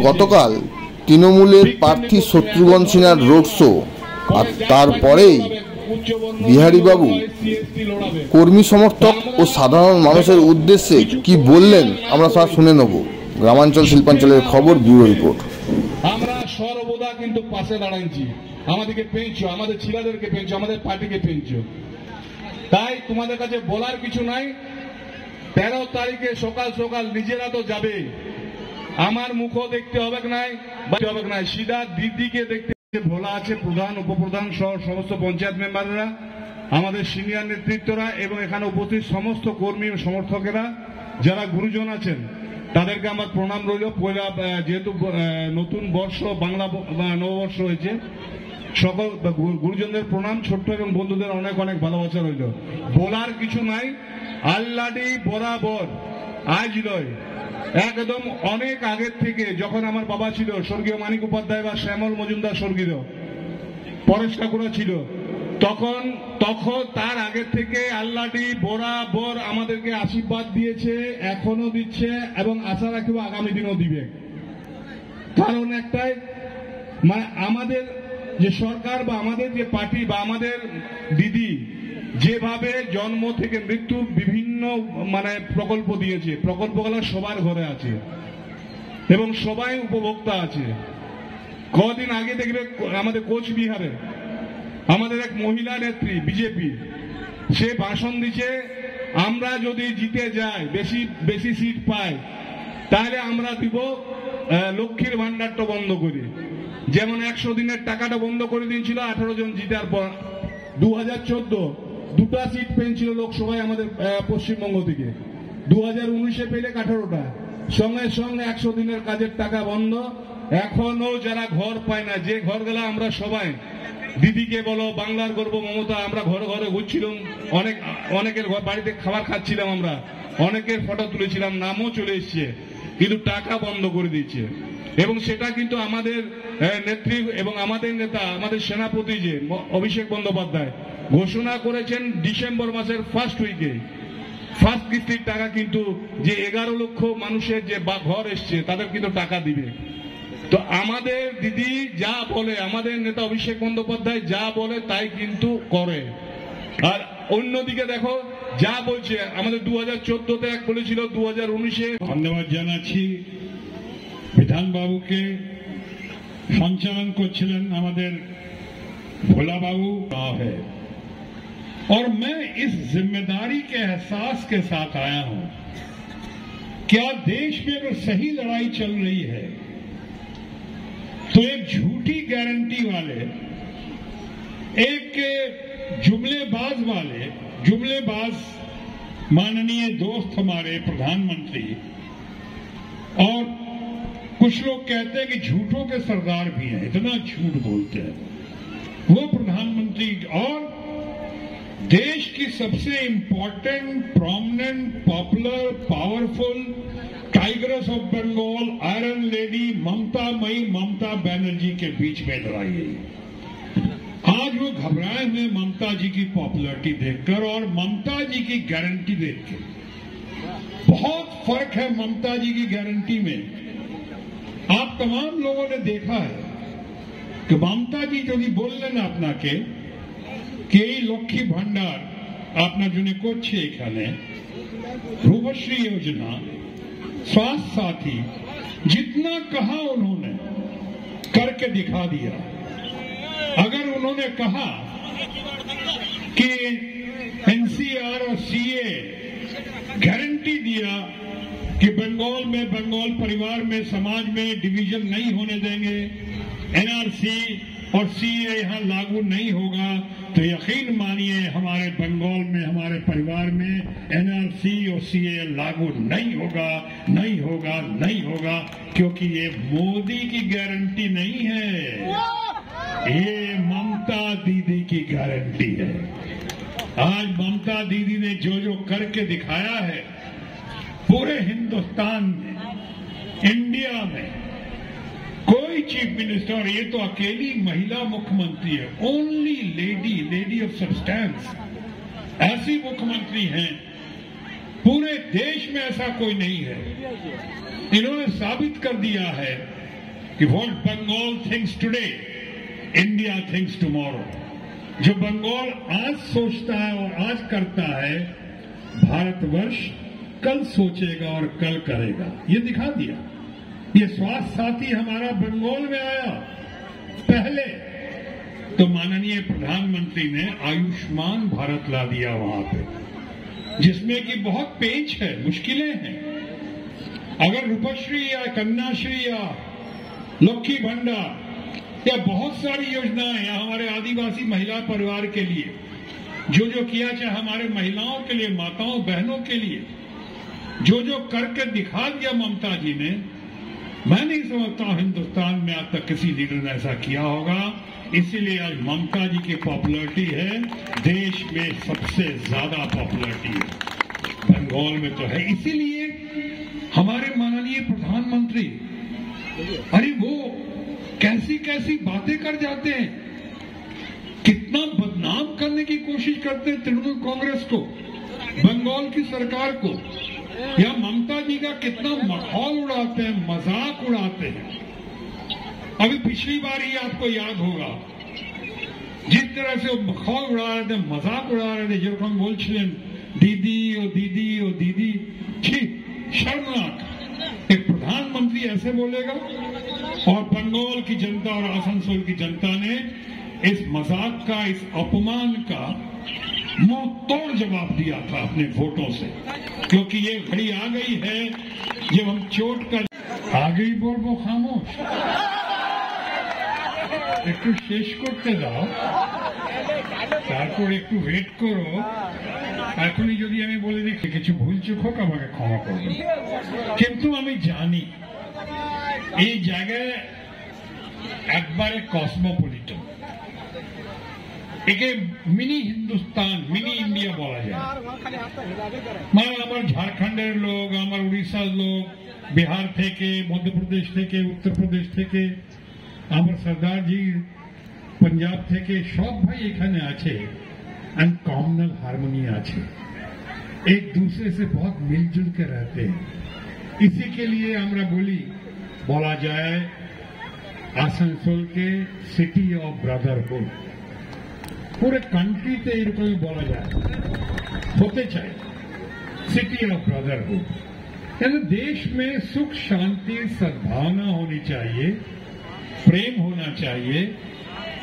গতকাল তৃণমূলের প্রার্থী শত্রুঘ্ন সিনহার রোড শো আর তারপরেই বিহারীবাবু কর্মী সমর্থক ও সাধারণ মানুষের উদ্দেশ্যে কি বললেন আমরা তা শুনে নেব। গ্রামাঞ্চল শিল্পাঞ্চলের খবর, ব্যুরো রিপোর্ট। আমরা সর্বদা কিন্তু পাশে দাঁড়াইছি, আমাদেরকে পেয়েছো, আমাদের ছেলেদেরকে পেয়েছো, আমাদের পার্টিকে পেয়েছো। তাই তোমাদের কাছে বলার কিছু নাই। 13 তারিখে সকাল সকাল নিজেরা তো যাবে, আমার মুখও দেখতে হবে না, সিধা দিদিকে দেখতে ভোলা আছে, প্রধান উপপ্রধান সহ সমস্ত পঞ্চায়েত মেম্বাররা, আমাদের সিনিয়র নেতৃত্বরা এবং এখানে উপস্থিত সমস্ত কর্মী ও সমর্থকেরা, যারা গুরুজন আছেন তাদেরকে আমার প্রণাম রইল। পয়লা যেহেতু নতুন বর্ষ, বাংলা নববর্ষ হয়েছে, সকল গুরুজনদের প্রণাম, ছোট্ট এবং বন্ধুদের অনেক অনেক ভালোবাসা রইল। বলার কিছু নাই, আল্লাডি বরাবর আজ লয়, একদম অনেক আগের থেকে, যখন আমার বাবা ছিল স্বর্গীয় মানিক উপাধ্যায় বা শ্যামল মজুমদার স্বর্গীয়, পরেশ ঠাকুরা ছিল, তখন তার আগের থেকে আল্লাডি বরাবর আমাদেরকে আশীর্বাদ দিয়েছে, এখনো দিচ্ছে এবং আশা রাখব আগামী দিনও দিবে। কারণ একটাই, মানে আমাদের যে সরকার বা আমাদের যে পার্টি বা আমাদের দিদি যেভাবে জন্ম থেকে মৃত্যু বিভিন্ন প্রকল্প দিয়েছে, প্রকল্পগুলো সবার ঘরে আছে এবং সবাই উপভোক্তা আছে। কদিন আগে দেখবে আমাদের কোচবিহারে আমাদের এক মহিলা নেত্রী বিজেপি, সে ভাষণ দিচ্ছে, আমরা যদি জিতে যাই, বেশি সিট পাই, তাহলে আমরা দিব লক্ষ্মীর ভান্ডারটা বন্ধ করে। যেমন 100 দিনের টাকাটা বন্ধ করে দিয়েছিল 18 জন জিতার পর। 2014 2টা সিট পেয়েছিল লোকসভায় আমাদের পশ্চিমবঙ্গ থেকে, 2019-এ পেলে 18টা। সঙ্গে সঙ্গে 100 দিনের কাজের টাকা বন্ধ। এখনো যারা ঘর পায় না, যে ঘরগুলা আমরা সবাই, দিদিকে বলো, বাংলার গর্ব মমতা, আমরা ঘরে ঘরে ঘুরছিলাম, অনেকের বাড়িতে খাবার খাচ্ছিলাম, আমরা অনেকের ফটো তুলেছিলাম, নামও চলে এসছে, কিন্তু টাকা বন্ধ করে দিয়েছে। এবং সেটা কিন্তু আমাদের নেত্রী এবং আমাদের নেতা, আমাদের সেনাপতি যে অভিষেক বন্দ্যোপাধ্যায় ঘোষণা করেছেন ডিসেম্বর মাসের ফার্স্ট উইকে ফার্স্ট কিস্তির টাকা, কিন্তু যে 11 লক্ষ মানুষের যে ঘর এসছে তাদের কিন্তু টাকা দিবে। তো আমাদের দিদি যা বলে, আমাদের নেতা অভিষেক বন্দ্যোপাধ্যায় যা বলে তাই কিন্তু করে। আর অন্যদিকে দেখো যা বলছে, আমাদের 2014-তে এক বলেছিল, 2019-এ। ধন্যবাদ জানাচ্ছি বিধানবাবুকে। সঞ্চালন করছিলেন আমাদের ভোলাবাবু है। और मैं इस जिम्मेदारी के एहसास के साथ आया हूं, क्या देश में अगर सही लड़ाई चल रही है तो एक झूठी गारंटी वाले, एक जुमलेबाज माननीय दोस्त हमारे प्रधानमंत्री, और कुछ लोग कहते हैं कि झूठों के सरदार भी हैं, इतना झूठ बोलते हैं, वो प्रधानमंत्री और देश की सबसे important, prominent, popular, powerful tigers of Bengal, iron lady Mamata Banerjee के बीच में लड़ाई है। आज वो घबराए हुए ममता जी की पॉपुलरिटी देखकर और ममता जी की गारंटी देखकर। बहुत फर्क है ममता जी की गारंटी में। आप तमाम लोगों ने देखा है कि ममता जी जो बोलें अपना के এই লক্ষ্মী ভান্ডার আপনার জন্য করছে, এখানে रूपश्री योजना, स्वास्थ्य साथी, जितना कहा उन्होंने करके दिखा दिया। अगर उन्होंने कहा कि एनसीआर और सीए गारंटी दिया कि बंगाल परिवार में, समाज में डिवीजन नहीं होने देंगे, एनआरसी और सीए यहां लागू नहीं होगा, तो यकीन मानिए हमारे बंगाल में, हमारे परिवार में एनआरसी और सीए लागू नहीं होगा, क्योंकि ये मोदी की गारंटी नहीं है, ये ममता दीदी की गारंटी है। आज ममता दीदी ने जो करके दिखाया है पूरे हिंदुस्तान में, इंडिया में, कोई चीफ मिनिस्टर, और ये तो अकेली महिला मुख्यमंत्री है, ओनली लेडी ऑफ सब्सटेंस, ऐसी मुख्यमंत्री हैं पूरे देश में, ऐसा कोई नहीं है। इन्होंने साबित कर दिया है कि what Bengal thinks today, India thinks tomorrow. जो बंगाल आज सोचता है और आज करता है, भारतवर्ष कल सोचेगा और कल करेगा। ये दिखा दिया। ये स्वास्थ्य साथी हमारा बंगाल में आया पहले, तो माननीय प्रधानमंत्री ने आयुष्मान भारत ला दिया वहां पे, जिसमें कि बहुत पेच है, मुश्किलें हैं। अगर रूपश्री या कन्याश्री या लक्ष्मी भंडार या बहुत सारी योजनाएं या हमारे आदिवासी महिला परिवार के लिए जो किया, चाहे हमारे महिलाओं के लिए, माताओं बहनों के लिए जो करके दिखा दिया ममता जी ने, मैं नहीं समझता हिंदुस्तान में आज तक किसी लीडर ने ऐसा किया होगा। इसीलिए आज ममता जी की पॉपुलैरिटी है देश में सबसे ज्यादा पॉपुलैरिटी है, बंगाल में तो है। इसीलिए हमारे माननीय प्रधानमंत्री, अरे वो कैसी कैसी बातें कर जाते हैं, कितना बदनाम करने की कोशिश करते हैं तृणमूल कांग्रेस को, बंगाल की सरकार को, या ममता जी का कितना मखौल उड़ाते हैं, मजाक उड़ाते हैं। अभी पिछली बार ही आपको याद होगा जिस तरह से वो मखौल उड़ा रहे थे, मजाक उड़ा रहे थे, जो हम बोल दीदी ओ दीदी ओ दीदी, छी, शर्मनाक। एक प्रधानमंत्री ऐसे बोलेगा? और बंगाल की जनता और आसनसोल की जनता ने इस मजाक का, इस अपमान का मुंह तोड़ जवाब दिया था अपने वोटों से, क्योंकि ये घड़ी आ गई है जब हम चोट कर आ गई बोलबो खामोश, একটু শেষ করতে দাও, তারপর একটু ওয়েট করো। এখনই যদি আমি বলে দিই কিছু ভুল চুক হোক আমাকে ক্ষমা করবেন, কিন্তু আমি জানি এই জায়গায় একবারে কসমোপলিটন, একে মিনি হিন্দুস্তান, মিনি ইন্ডিয়া বলা যায়। মানে আমার ঝাড়খণ্ডের লোক, আমার উড়িষ্যার লোক, বিহার থেকে, মধ্যপ্রদেশ থেকে, উত্তরপ্রদেশ থেকে, আমার সরদার জি पंजाब থেকে সব ভাই এখানে আছে, एंड कॉमनल हार्मोनी আছে, एक दूसरे से बहुत मिलजुल के रहते हैं। इसी के लिए আমরা বলি, বলা যায় আসানসোলকে সিটি অফ ব্রাদারহুড, पूरे कंट्री ते এরকমই বলা যায়, होते चाहे सिटी ऑफ ब्रदरहुड। यानी देश में सुख शांति सद्भावना होनी चाहिए, प्रेम होना चाहिए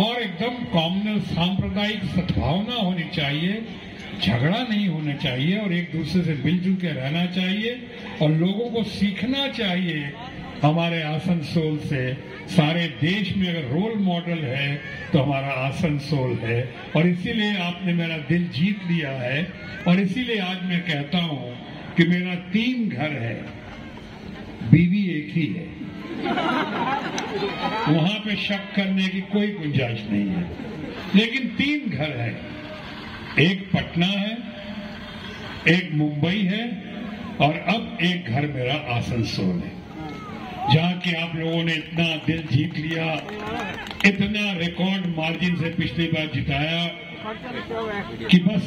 और एकदम कॉमनल सांप्रदायिक सद्भावना होनी चाहिए, झगड़ा नहीं होना चाहिए और एक दूसरे से मिलजुल के रहना चाहिए। और लोगों को सीखना चाहिए हमारे आसनसोल से। सारे देश में अगर रोल मॉडल है तो हमारा आसनसोल है, और इसीलिए आपने मेरा दिल जीत लिया है। और इसीलिए आज मैं कहता हूं कि मेरा 3 घर है, बीवी एक ही है, वहां पे शक करने की कोई गुंजाइश नहीं है। लेकिन 3 घर है, एक पटना है, एक मुंबई है और अब एक घर मेरा आसनसोल है, जहां कि आप लोगों ने इतना दिल जीत लिया, इतना रिकॉर्ड मार्जिन से पिछली बार जिताया कि बस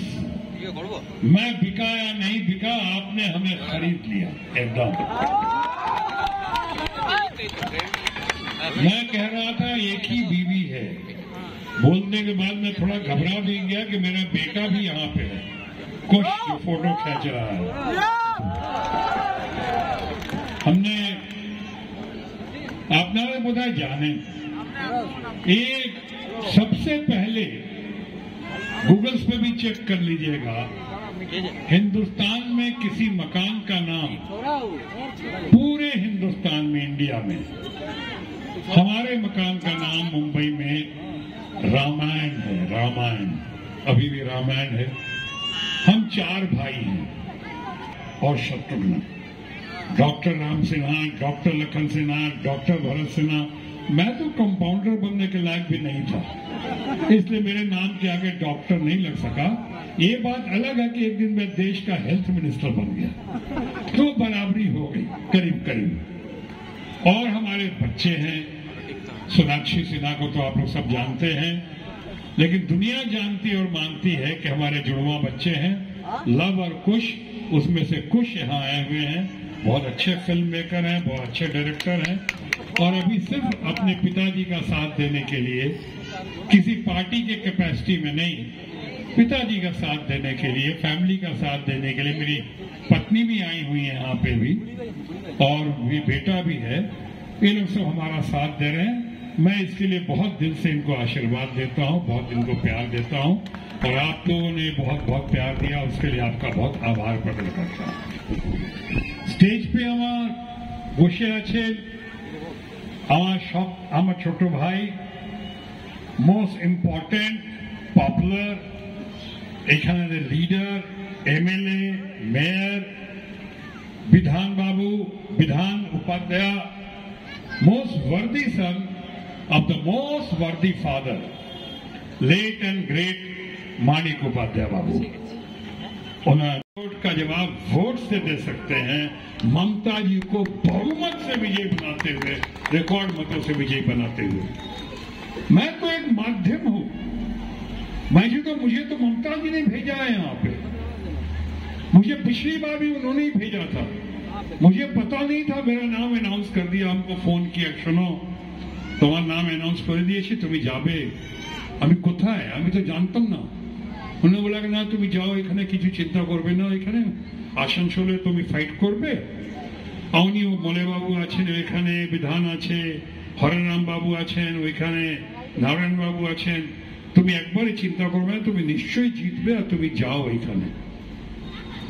मैं बिका या नहीं बिका, आपने हमें खरीद लिया एकदम। मैं कह रहा था एक ही बीवी है, बोलने के बाद मैं थोड़ा घबरा भी गया कि मेरा बेटा भी यहाँ पे है, कुछ फोटो खींच रहा है। हमने आपने बोला जाने, एक सबसे पहले गूगल्स पे भी चेक कर लीजिएगा, हिंदुस्तान में किसी मकान का नाम, पूरे हिंदुस्तान में, इंडिया में, हमारे मकान का नाम मुंबई में रामायण है। रामायण, अभी भी रामायण है। हम 4 भाई हैं और Shatrughan, doctor Ram Sinha, doctor Lakhan Sinha, doctor Bharat Sinha. मैं तो कंपाउंडर बनने के लायक भी नहीं था, इसलिए मेरे नाम के आगे डॉक्टर नहीं लग सका। ये बात अलग है कि एक दिन मैं देश का हेल्थ मिनिस्टर बन गया, तो बराबरी हो गई करीब करीब। और हमारे बच्चे हैं, सोनाक्षी सिन्हा को तो आप लोग सब जानते हैं, लेकिन दुनिया जानती और मानती है कि हमारे जुड़वा बच्चे हैं, लव और कुश, उसमें से कुश यहाँ आए हुए हैं। बहुत अच्छे फिल्म मेकर हैं, बहुत अच्छे डायरेक्टर हैं, और अभी सिर्फ अपने पिताजी का साथ देने के लिए, किसी पार्टी के कैपेसिटी में नहीं, पिताजी का साथ देने के लिए, फैमिली का साथ देने के लिए, मेरी पत्नी भी आई हुई है यहाँ पे भी, और ये बेटा भी है, ये लोग सब हमारा साथ दे रहे हैं। मैं इसके लिए बहुत दिल से इनको आशीर्वाद देता हूँ, बहुत इनको प्यार देता हूँ, और आप लोगों ने बहुत बहुत प्यार दिया, उसके लिए आपका बहुत आभार प्रकट करता हूँ। स्टेज पे বসে আছেন আমার ছোট ভাই, মোস্ট ইম্পর্টেন্ট পপুলার এখানে লিডার, এমএলএ, মেয়র, বিধান বাবু, Bidhan Upadhyay, most worthy son of the most worthy father, late and great माणिक उपाध्याय बाबू। उन्हें वोट का जवाब वोट से दे सकते हैं। ममता जी को बहुमत से विजय बनाते हुए, रिकॉर्ड मतों से विजय बनाते हुए। मैं तो एक माध्यम हूं, मुझे तो ममता जी ने भेजा है यहाँ पे। मुझे पिछली बार भी उन्होंने ही भेजा था, मुझे पता नहीं था, मेरा नाम अनाउंस कर दिया, हमको फोन किया, सुनो তোমার নাম অ্যানাউন্স করে দিয়েছি, তুমি যাবে। আমি কোথায়, আমি তো জানতাম না। উনি বলে না তুমি যাও, এখানে কিছু চিন্তা করবে না, এখানে আসানসোলে তুমি ফাইট করবে। উনি মলে বাবু আছেন ওইখানে, বিধান আছে, হরেরাম বাবু আছেন ওইখানে, নারায়ণ বাবু আছেন, তুমি একবারই চিন্তা করবে না, তুমি নিশ্চয়ই জিতবে, আর তুমি যাও ওইখানে।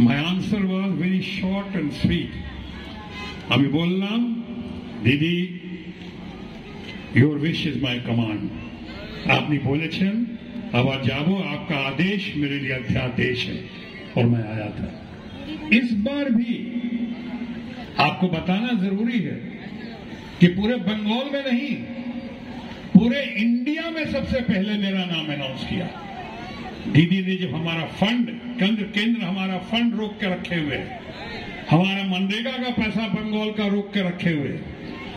মাই answer was very short and sweet. আমি বললাম দিদি, your wish is my command. आपने बोलेছেন আবার যাবো, आपका आदेश मेरे लिए अध्यादेश है, और मैं आया था। इस बार भी आपको बताना जरूरी है कि पूरे बंगाल में नहीं, पूरे इंडिया में सबसे पहले मेरा नाम अनाउंस किया। दीदी ने जब हमारा फंड, केंद्र हमारा फंड रोक के रखे हुए, हमारा मनरेगा का पैसा बंगाल का रोक के रखे हुए,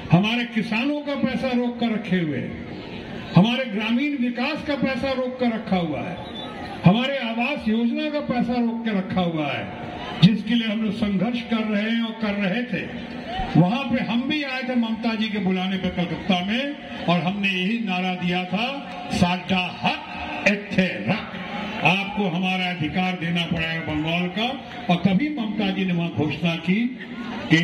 हमारे किसानों का पैसा रोक कर रखे हुए, हमारे ग्रामीण विकास का पैसा रोक कर रखा हुआ है, हमारे आवास योजना का पैसा रोक के रखा हुआ है, जिसके लिए हम लोग संघर्ष कर रहे हैं और कर रहे थे। वहां पे हम भी आए थे ममता जी के बुलाने पे कलकत्ता में, और हमने यही नारा दिया था, साडा हक इत्थे रख, आपको हमारा अधिकार देना पड़ेगा बंगाल का। और तभी ममता जी ने वहां घोषणा की कि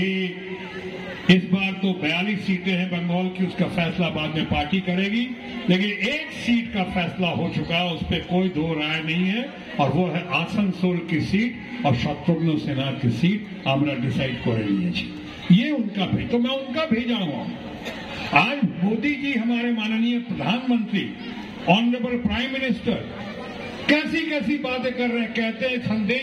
इस बार तो 42 सीटें हैं बंगाल की, उसका फैसला बाद में पार्टी करेगी, लेकिन एक सीट का फैसला हो चुका है, उस पर कोई दो राय नहीं है, और वो है आसनसोल की सीट और शत्रुघ्न सिन्हा की सीट। আমরা ডিসাইড করে নিয়েছি, ये उनका भेज, तो मैं उनका भेजा हुआ। आज मोदी जी हमारे माननीय प्रधानमंत्री, ऑनरेबल प्राइम मिनिस्टर, कैसी कैसी बातें कर रहे हैं, कहते हैं संदेश